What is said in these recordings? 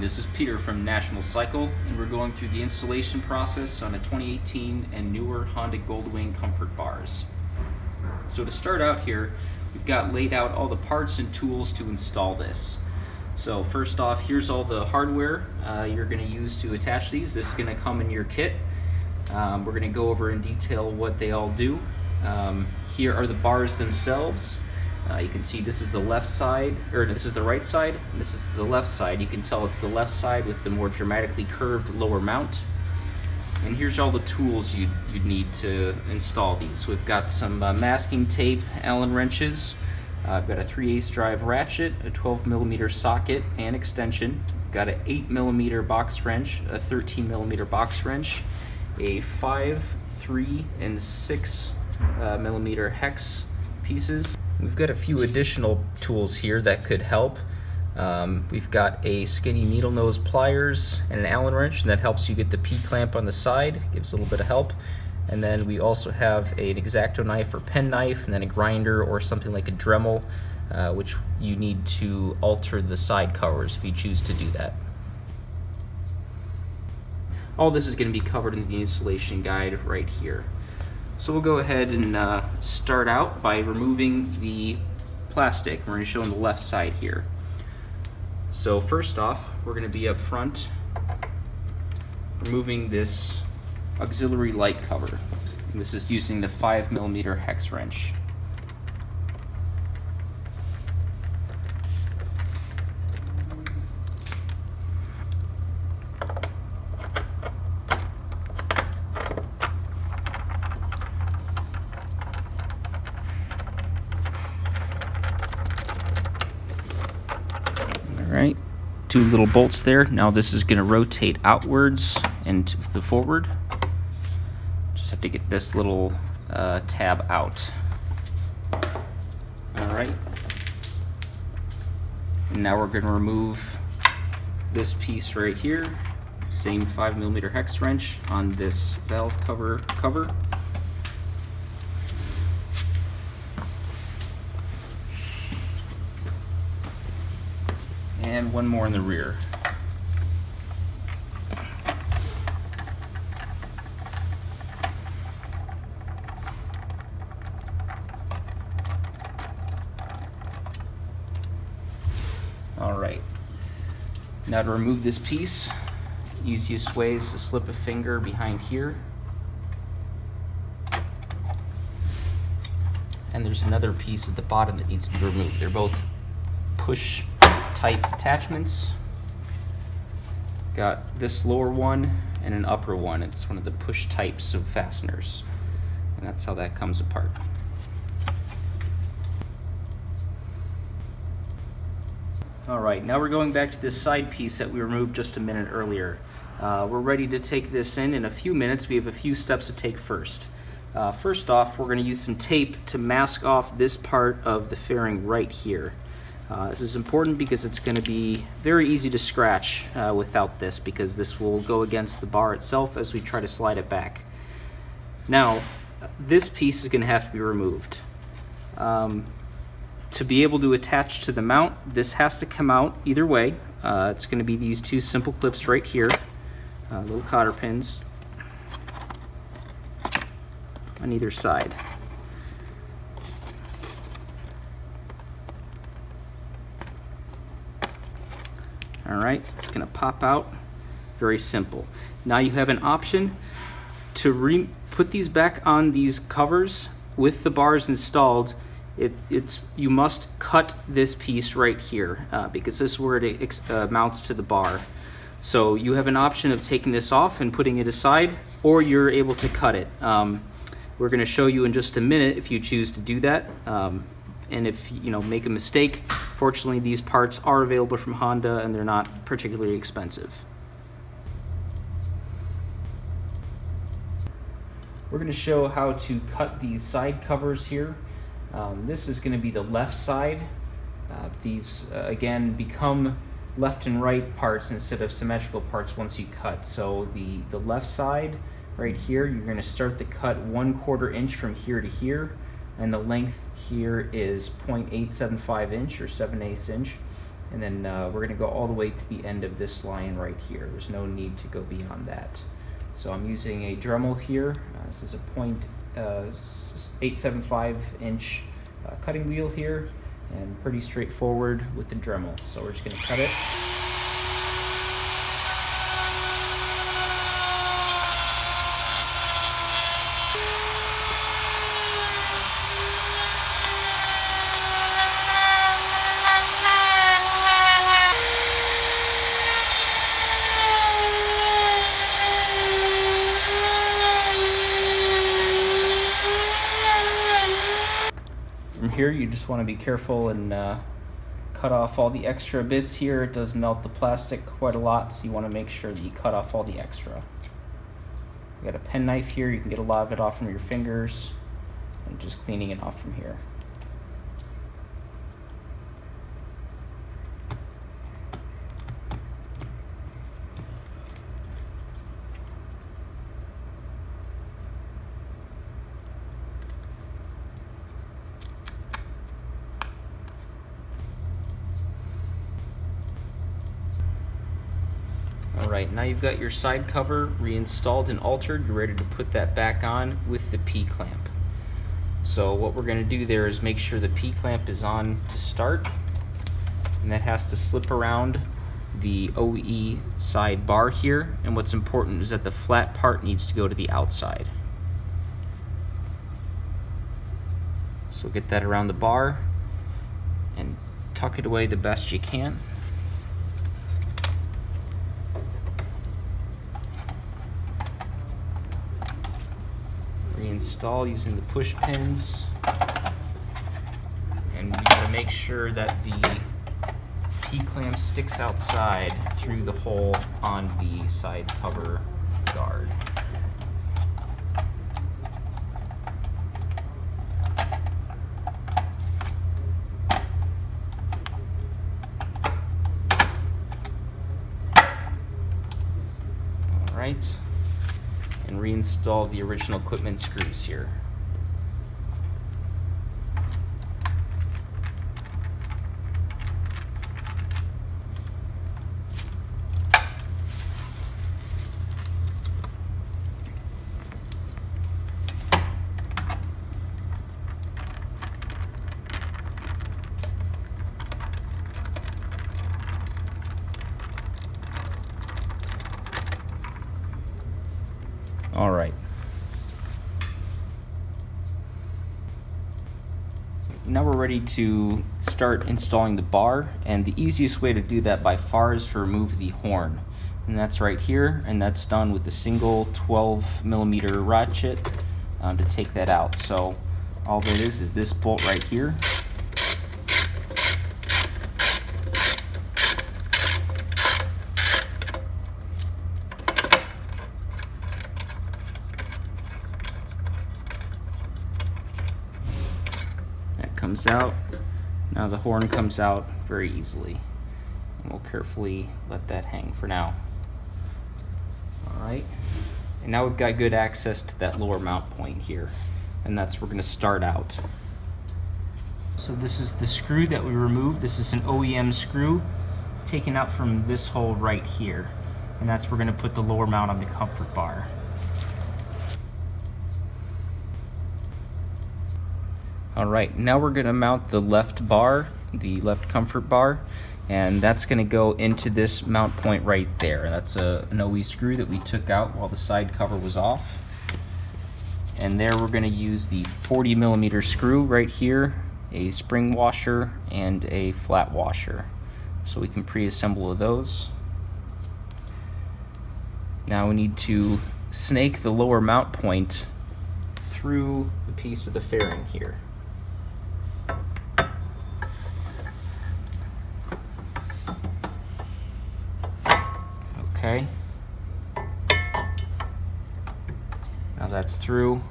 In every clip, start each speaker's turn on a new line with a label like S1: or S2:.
S1: this is Peter from National Cycle, and we're going through the installation process on a 2018 and newer Honda Gold Wing comfort bars. So to start out here, we've got laid out all the parts and tools to install this. So first off, here's all the hardware you're going to use to attach these. This is going to come in your kit. We're going to go over in detail what they all do. Here are the bars themselves. You can see this is the left side, or this is the right side, and this is the left side. You can tell it's the left side with the more dramatically curved lower mount. And here's all the tools you'd need to install these. So we've got some masking tape, Allen wrenches. I've got a 3/8 drive ratchet, a 12mm socket and extension. I've got an 8mm box wrench, a 13mm box wrench, a 5, 3, and 6mm hex pieces. We've got a few additional tools here that could help. We've got a skinny needle nose pliers and an Allen wrench, and that helps you get the P-clamp on the side, gives a little bit of help. And then we also have an X-Acto knife or pen knife, and then a grinder or something like a Dremel, which you need to alter the side covers if you choose to do that. All this is going to be covered in the installation guide right here. So we'll go ahead and start out by removing the plastic. We're going to show on the left side here. So first off, we're going to be up front removing this auxiliary light cover. And this is using the 5mm hex wrench. Alright, 2 little bolts there. Now this is going to rotate outwards and to the forward. Just have to get this little tab out. Alright. And now we're going to remove this piece right here. Same 5mm hex wrench on this valve cover. And one more in the rear. Alright, now to remove this piece, easiest way is to slip a finger behind here. And there's another piece at the bottom that needs to be removed. They're both push type attachments. Got this lower one and an upper one. It's one of the push types of fasteners, and that's how that comes apart. Alright, now we're going back to this side piece that we removed just a minute earlier. We're ready to take this in a few minutes. We have a few steps to take first. First off, we're going to use some tape to mask off this part of the fairing right here. This is important because it's going to be very easy to scratch without this, because this will go against the bar itself as we try to slide it back. Now, this piece is going to have to be removed. To be able to attach to the mount, this has to come out either way. It's going to be these 2 simple clips right here, little cotter pins on either side. Alright, it's going to pop out. Very simple. Now you have an option to put these back on these covers with the bars installed. You must cut this piece right here because this is where it mounts to the bar. So you have an option of taking this off and putting it aside, or you're able to cut it. We're going to show you in just a minute if you choose to do that. And if you make a mistake, fortunately these parts are available from Honda and they're not particularly expensive. We're going to show how to cut these side covers here. This is going to be the left side. These again become left and right parts instead of symmetrical parts once you cut. So the left side right here, you're going to start the cut 1/4 inch from here to here, and the length here is 0.875 inch or 7/8 inch. and then we're going to go all the way to the end of this line right here. There's no need to go beyond that. So I'm using a Dremel here. This is a 0.875 inch cutting wheel here, and pretty straightforward with the Dremel. So we're just going to cut it. From here, you just want to be careful and cut off all the extra bits here. It does melt the plastic quite a lot, so you want to make sure that you cut off all the extra. You got a pen knife here. You can get a lot of it off from your fingers, and just cleaning it off from here. Alright, now you've got your side cover reinstalled and altered. You're ready to put that back on with the P-clamp. So what we're going to do there is make sure the P-clamp is on to start, and that has to slip around the OE side bar here, and what's important is that the flat part needs to go to the outside. So get that around the bar and tuck it away the best you can. Reinstall using the push pins, and you gotta make sure that the P-clamp sticks outside through the hole on the side cover guard. All right. And reinstall the original equipment screws here. All right. Now we're ready to start installing the bar, and the easiest way to do that by far is to remove the horn. And that's right here, and that's done with a single 12mm ratchet to take that out. So all that is this bolt right here. Comes out. Now the horn comes out very easily, and we'll carefully let that hang for now. Alright, and now we've got good access to that lower mount point here, and that's where we're going to start out. So this is the screw that we removed. This is an OEM screw taken out from this hole right here, and that's where we're going to put the lower mount on the comfort bar. Alright, now we're going to mount the left bar, the left comfort bar, and that's going to go into this mount point right there. That's an OE screw that we took out while the side cover was off. And there we're going to use the 40mm screw right here, a spring washer, and a flat washer. So we can pre-assemble those. Now we need to snake the lower mount point through the piece of the fairing here. Okay. Now that's through.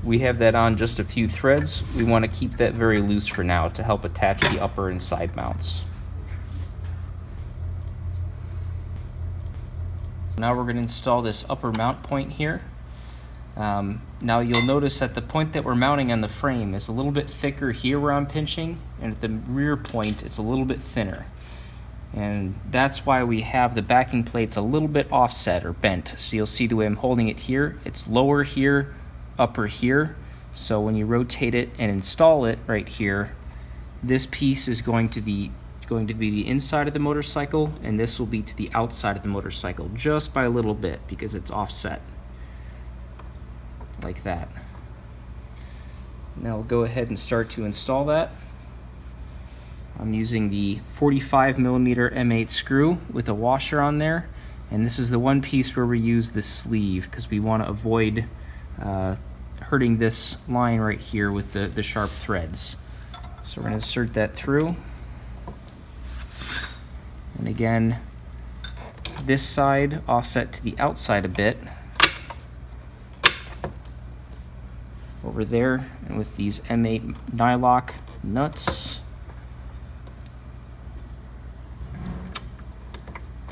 S1: We have that on just a few threads. We want to keep that very loose for now to help attach the upper and side mounts. Now we're going to install this upper mount point here. Now you'll notice that the point that we're mounting on the frame is a little bit thicker here where I'm pinching, and at the rear point it's a little bit thinner. And that's why we have the backing plates a little bit offset or bent. So you'll see the way I'm holding it here, it's lower here, upper here. So when you rotate it and install it right here, this piece is going to be the inside of the motorcycle, and this will be to the outside of the motorcycle, just by a little bit because it's offset, like that. Now we'll go ahead and start to install that. I'm using the 45mm M8 screw with a washer on there, and this is the one piece where we use the sleeve because we want to avoid hurting this line right here with the sharp threads. So we're going to insert that through. And again, this side offset to the outside a bit. Over there, and with these M8 nylock nuts,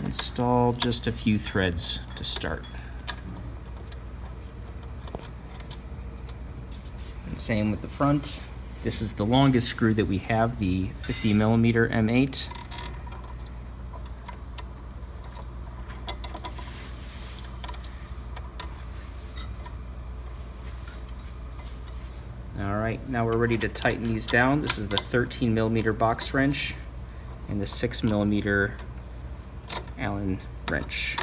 S1: install just a few threads to start. And same with the front. This is the longest screw that we have, the 50mm M8. Alright, now we're ready to tighten these down. This is the 13mm box wrench and the 6mm Allen wrench.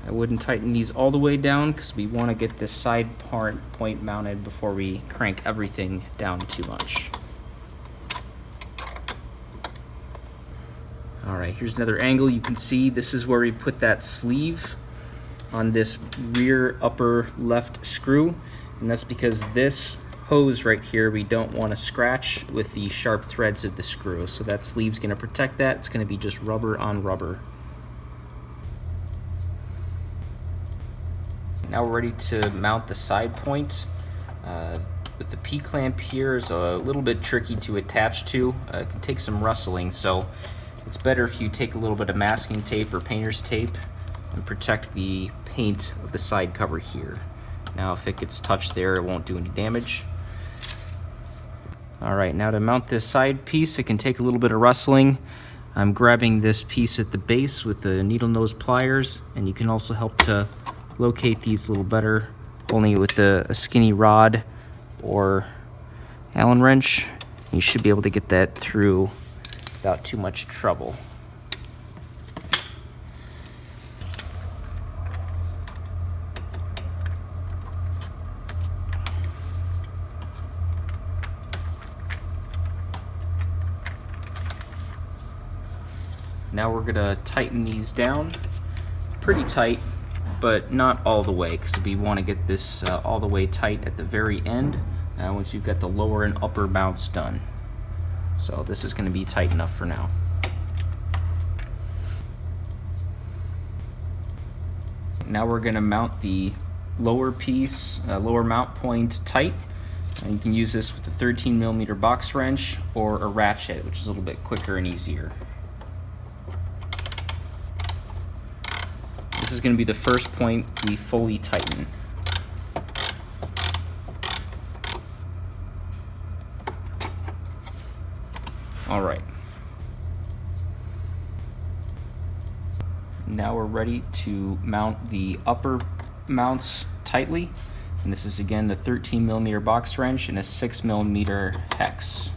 S1: I wouldn't tighten these all the way down because we want to get this side point mounted before we crank everything down too much. Alright, here's another angle. You can see this is where we put that sleeve on this rear upper left screw, and that's because this hose right here we don't want to scratch with the sharp threads of the screw. So that sleeve's going to protect that. It's going to be just rubber on rubber. Now we're ready to mount the side point. With the P-clamp here is a little bit tricky to attach to. It can take some rustling, so it's better if you take a little bit of masking tape or painter's tape and protect the paint of the side cover here. Now if it gets touched there, it won't do any damage. Alright, now to mount this side piece, it can take a little bit of rustling. I'm grabbing this piece at the base with the needle nose pliers, and you can also help to locate these a little better only with a skinny rod or Allen wrench. You should be able to get that through without too much trouble. Now we're gonna tighten these down pretty tight, but not all the way, because we want to get this all the way tight at the very end once you've got the lower and upper mounts done. So this is going to be tight enough for now. Now we're going to mount the lower piece, lower mount point tight. And you can use this with a 13mm box wrench or a ratchet, which is a little bit quicker and easier. This is going to be the first point we fully tighten. Alright. Now we're ready to mount the upper mounts tightly. And this is again the 13mm box wrench and a 6mm hex.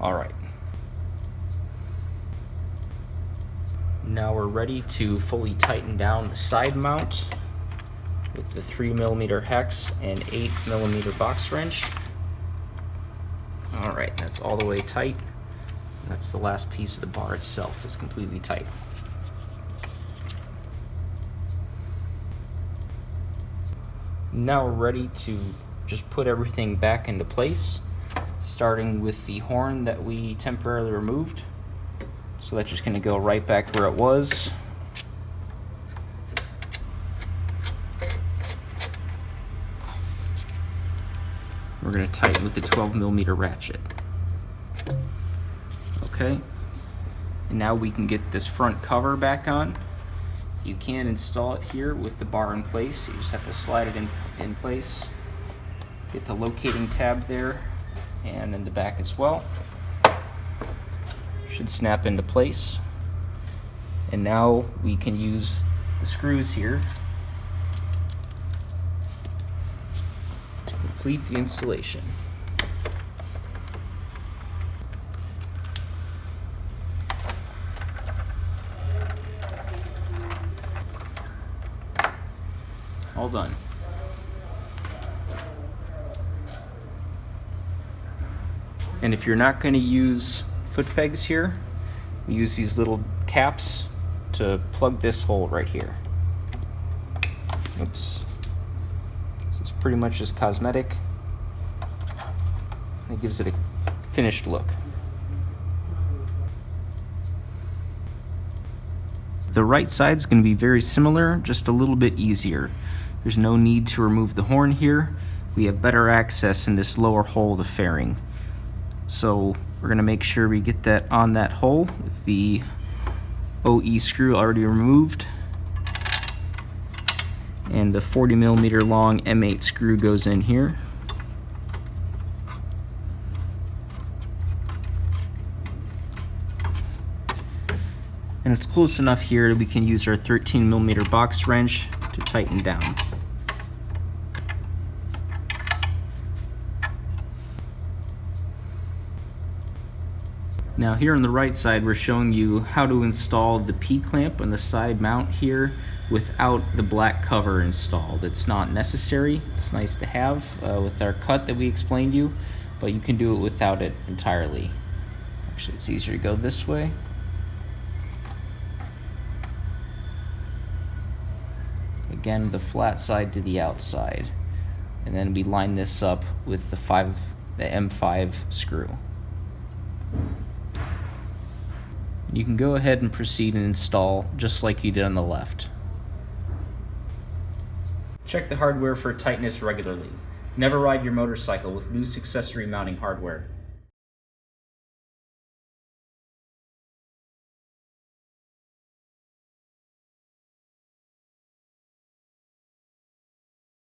S1: Alright. Now we're ready to fully tighten down the side mount with the 3mm hex and 8mm box wrench. Alright, that's all the way tight. That's the last piece of the bar itself is completely tight. Now we're ready to just put everything back into place, starting with the horn that we temporarily removed. So that's just going to go right back where it was. We're going to tighten with the 12mm ratchet. Okay, and now we can get this front cover back on. You can install it here with the bar in place. You just have to slide it in place. Get the locating tab there and in the back as well. Should snap into place. And now we can use the screws here to complete the installation. All done. And if you're not going to use foot pegs here, we use these little caps to plug this hole right here. Oops. This is pretty much just cosmetic. It gives it a finished look. The right side is going to be very similar, just a little bit easier. There's no need to remove the horn here. We have better access in this lower hole of the fairing. So we're going to make sure we get that on that hole with the OE screw already removed. And the 40mm long M8 screw goes in here. And it's close enough here that we can use our 13mm box wrench to tighten down. Now here on the right side, we're showing you how to install the P-clamp on the side mount here without the black cover installed. It's not necessary. It's nice to have with our cut that we explained you, but you can do it without it entirely. Actually, it's easier to go this way. Again, the flat side to the outside. And then we line this up with the M5 screw. You can go ahead and proceed and install just like you did on the left. Check the hardware for tightness regularly. Never ride your motorcycle with loose accessory mounting hardware.